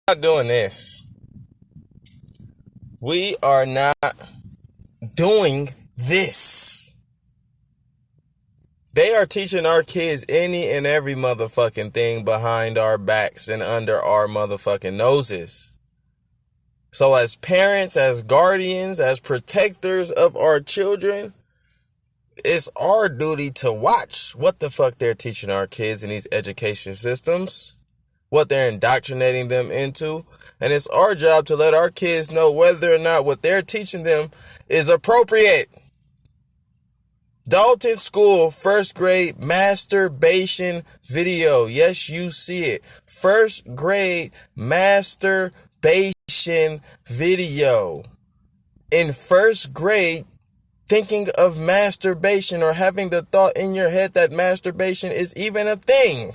not doing this. We are not doing this. They are teaching our kids any and every motherfucking thing behind our backs and under our motherfucking noses. So as parents, as guardians, as protectors of our children, it's our duty to watch what the fuck they're teaching our kids in these education systems, what they're indoctrinating them into. And it's our job to let our kids know whether or not what they're teaching them is appropriate. Dalton School, first grade masturbation video. Yes, you see it. First grade masturbation video. In first grade, thinking of masturbation or having the thought in your head that masturbation is even a thing,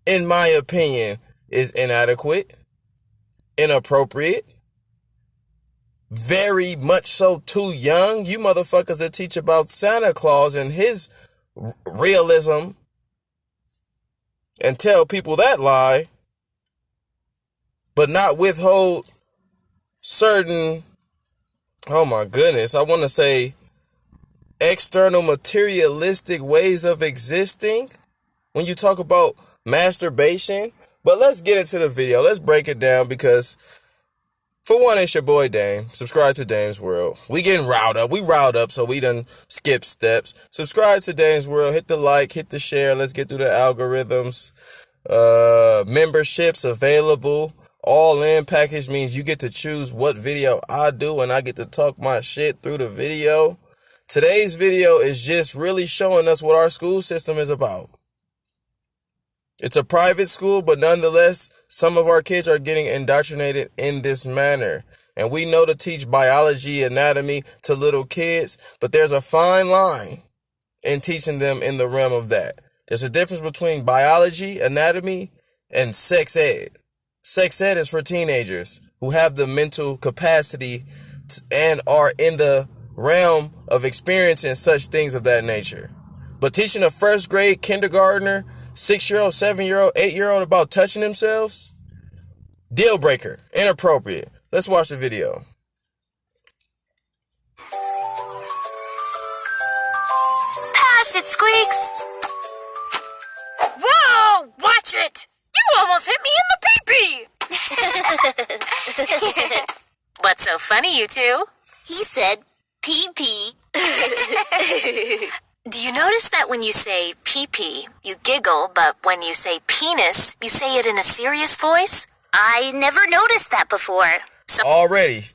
in my opinion, is inadequate, inappropriate, very much so too young. You motherfuckers that teach about Santa Claus and his realism and tell people that lie, but not withhold certain, oh my goodness, I want to say external materialistic ways of existing when you talk about masturbation. But let's get into the video. Let's break it down because, for one, it's your boy Dame. Subscribe to Dame's World. We getting riled up. We riled up, so we done skip steps. Subscribe to Dame's World. Hit the like, hit the share. Let's get through the algorithms. Memberships available. All in package means you get to choose what video I do and I get to talk my shit through the video. Today's video is just really showing us what our school system is about. It's a private school, but nonetheless, some of our kids are getting indoctrinated in this manner. And we know to teach biology, anatomy to little kids, but there's a fine line in teaching them in the realm of that. There's a difference between biology, anatomy, and sex ed. Sex ed is for teenagers who have the mental capacity and are in the realm of experiencing such things of that nature. But teaching a first grade kindergartner, 6-year-old, 7-year-old, 8-year-old about touching themselves, deal breaker, inappropriate. Let's watch the video. Pass it, Squeaks. Whoa, watch it. You almost hit me in the pee-pee. What's so funny, you two? He said pee-pee. Do you notice that when you say pee-pee, you giggle, but when you say penis, you say it in a serious voice? I never noticed that before. Already.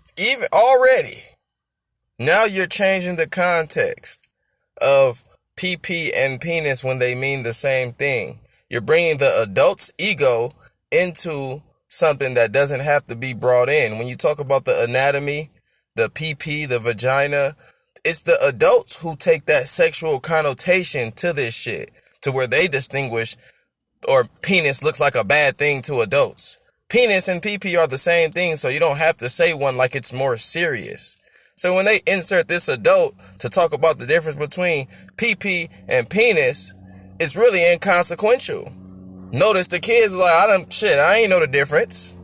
Now you're changing the context of pee-pee and penis when they mean the same thing. You're bringing the adult's ego into something that doesn't have to be brought in. When you talk about the anatomy, the pee-pee, the vagina, it's the adults who take that sexual connotation to this shit, to where they distinguish, or penis looks like a bad thing to adults. Penis and pee-pee are the same thing, so you don't have to say one like it's more serious. So when they insert this adult to talk about the difference between pee-pee and penis, it's really inconsequential. Notice the kids like, I ain't know the difference.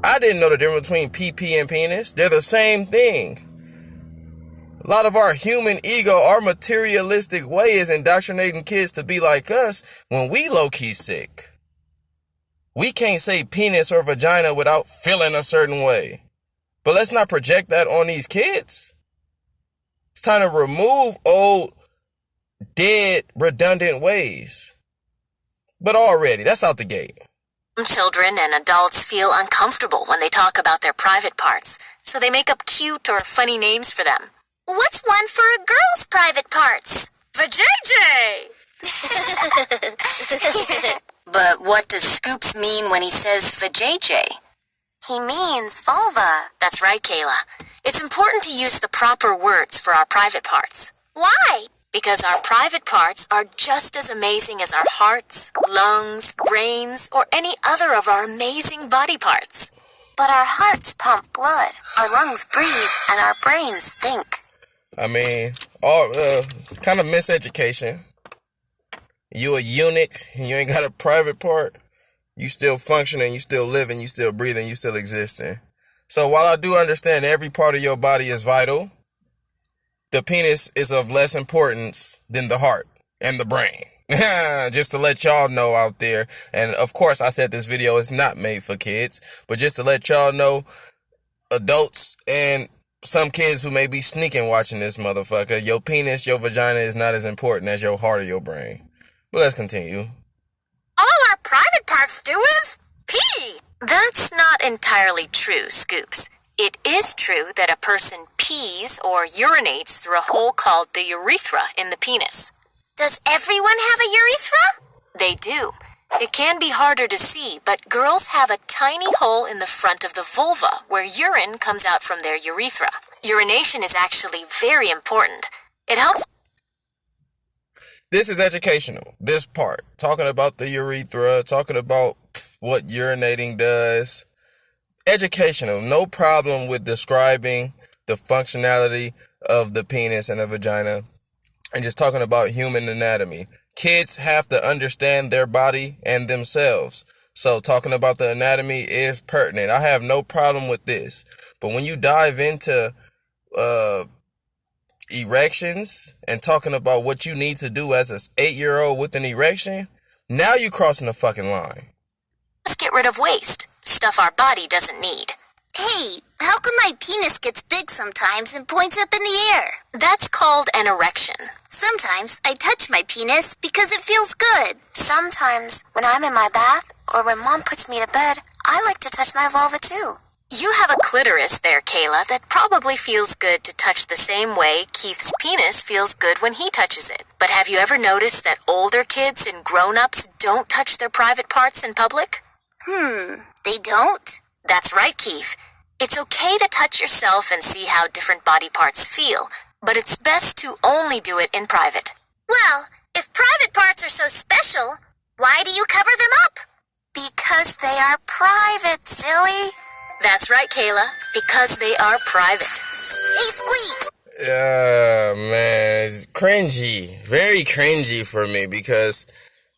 I didn't know the difference between pee-pee and penis. They're the same thing. A lot of our human ego, our materialistic way is indoctrinating kids to be like us when we low-key sick. We can't say penis or vagina without feeling a certain way. But let's not project that on these kids. It's time to remove old, dead, redundant ways. But already, that's out the gate. Children and adults feel uncomfortable when they talk about their private parts, so they make up cute or funny names for them. What's one for a girl's private parts? Vajayjay! But what does Scoops mean when he says vajayjay? He means vulva. That's right, Kayla. It's important to use the proper words for our private parts. Why? Because our private parts are just as amazing as our hearts, lungs, brains, or any other of our amazing body parts. But our hearts pump blood, our lungs breathe, and our brains think. I mean, all kind of miseducation. You a eunuch and you ain't got a private part. you still functioning, you still living, you still breathing, you still existing. So while I do understand every part of your body is vital, the penis is of less importance than the heart and the brain. Just to let y'all know out there. And of course, I said this video is not made for kids, but just to let y'all know, adults and some kids who may be sneaking watching this motherfucker, your penis, your vagina is not as important as your heart or your brain. But let's continue. All our private parts do is pee. That's not entirely true, Scoops. It is true that a person pees or urinates through a hole called the urethra in the penis. Does everyone have a urethra? They do. It can be harder to see, but girls have a tiny hole in the front of the vulva where urine comes out from their urethra. Urination is actually very important. It helps. This is educational. This part, talking about the urethra, talking about what urinating does. Educational. No problem with describing the functionality of the penis and the vagina and just talking about human anatomy. Kids have to understand their body and themselves. So talking about the anatomy is pertinent. I have no problem with this. But when you dive into erections and talking about what you need to do as an 8-year-old with an erection, now you're crossing the fucking line. Let's get rid of waste, stuff our body doesn't need. Hey, how come my penis gets big sometimes and points up in the air? That's called an erection. Sometimes I touch my penis because it feels good. Sometimes when I'm in my bath or when Mom puts me to bed, I like to touch my vulva too. You have a clitoris there, Kayla, that probably feels good to touch the same way Keith's penis feels good when he touches it. But have you ever noticed that older kids and grown-ups don't touch their private parts in public? They don't? That's right, Keith. It's okay to touch yourself and see how different body parts feel, but it's best to only do it in private. Well, if private parts are so special, why do you cover them up? Because they are private, silly. That's right, Kayla, because they are private. Hey, Squeak! Man, it's cringy. Very cringy for me because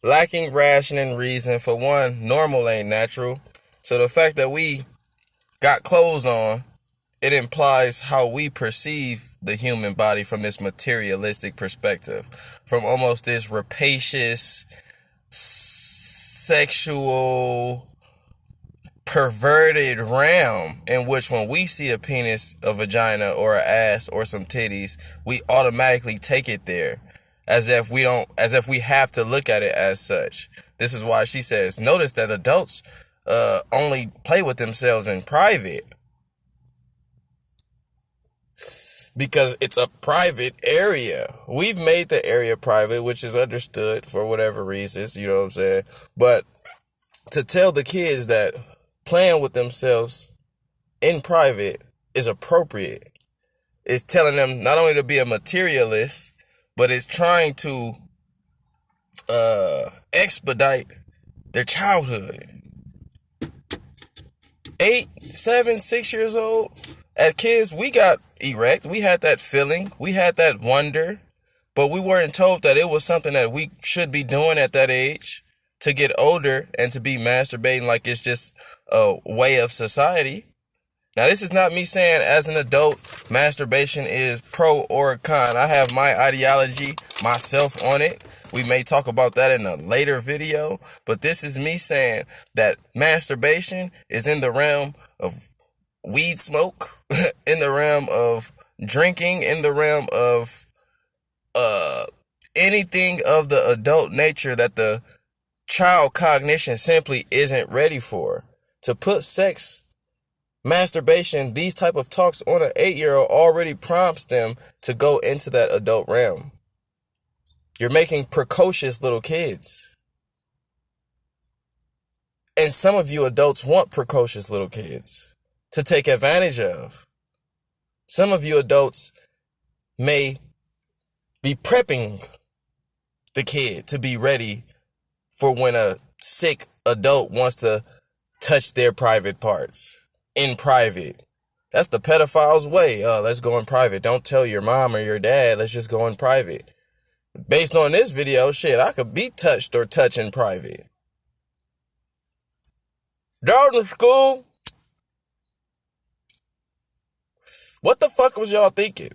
lacking rationing reason, for one, normal ain't natural. So the fact that we got clothes on, it implies how we perceive the human body from this materialistic perspective, from almost this rapacious, sexual, perverted realm in which when we see a penis, a vagina, or an ass, or some titties, we automatically take it there as if we have to look at it as such. This is why she says, notice that adults only play with themselves in private because it's a private area. We've made the area private, which is understood for whatever reasons, you know what I'm saying? But to tell the kids that playing with themselves in private is appropriate, it's telling them not only to be a materialist, but it's trying to expedite their childhood. 8, 7, 6 years old, as kids, we got erect. We had that feeling. We had that wonder. But we weren't told that it was something that we should be doing at that age to get older and to be masturbating like it's just a way of society. Now, this is not me saying as an adult, masturbation is pro or con. I have my ideology myself on it. We may talk about that in a later video, but this is me saying that masturbation is in the realm of weed smoke, in the realm of drinking, in the realm of anything of the adult nature that the child cognition simply isn't ready for. To put sex, masturbation, these type of talks on an 8-year-old already prompts them to go into that adult realm. You're making precocious little kids. And some of you adults want precocious little kids to take advantage of. Some of you adults may be prepping the kid to be ready for when a sick adult wants to touch their private parts in private. That's the pedophile's way. Let's go in private. Don't tell your mom or your dad. Let's just go in private. Based on this video, shit, I could be touched or touch in private. Dalton school. What the fuck was y'all thinking?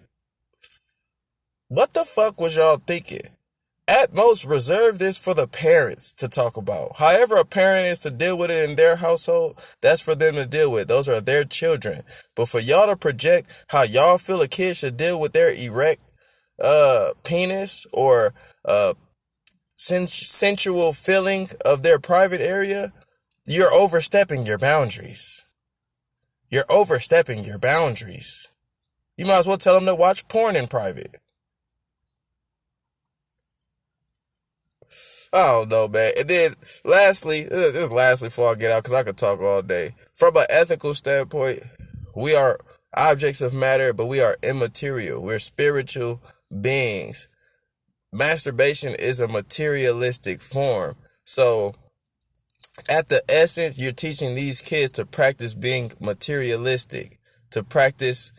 What the fuck was y'all thinking? At most, reserve this for the parents to talk about. However a parent is to deal with it in their household, that's for them to deal with. Those are their children. But for y'all to project how y'all feel a kid should deal with their erect penis or sensual feeling of their private area, you're overstepping your boundaries. You're overstepping your boundaries. You might as well tell them to watch porn in private. I don't know, man. And then lastly before I get out, because I could talk all day. From an ethical standpoint, we are objects of matter, but we are immaterial. We're spiritual beings. Masturbation is a materialistic form. So at the essence, you're teaching these kids to practice being materialistic, to practice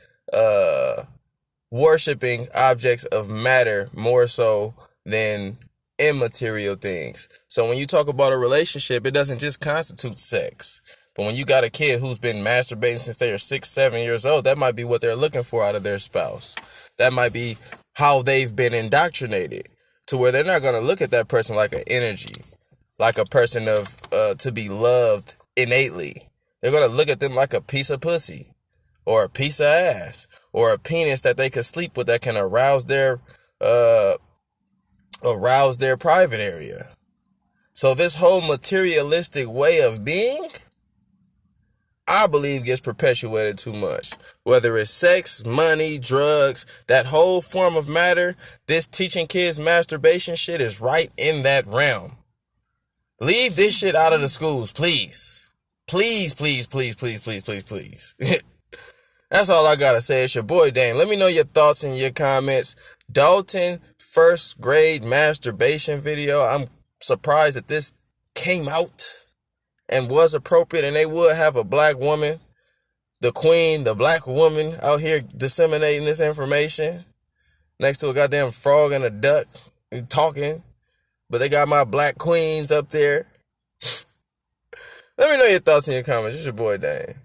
worshiping objects of matter more so than immaterial things. So when you talk about a relationship, it doesn't just constitute sex. But when you got a kid who's been masturbating since they are 6, 7 years old, that might be what they're looking for out of their spouse. That might be how they've been indoctrinated to where they're not going to look at that person like an energy, like a person of to be loved innately. They're going to look at them like a piece of pussy or a piece of ass or a penis that they could sleep with that can arouse their private area. So this whole materialistic way of being, I believe, gets perpetuated too much. Whether it's sex, money, drugs, that whole form of matter, this teaching kids masturbation shit is right in that realm. Leave this shit out of the schools, please. Please, please, please, please, please, please, please. That's all I gotta say. It's your boy Dane. Let me know your thoughts in your comments. Dalton first grade masturbation video. I'm surprised that this came out and was appropriate, and they would have a black woman, the queen, the black woman out here disseminating this information next to a goddamn frog and a duck talking, but they got my black queens up there. Let me know your thoughts in your comments. It's your boy Dane.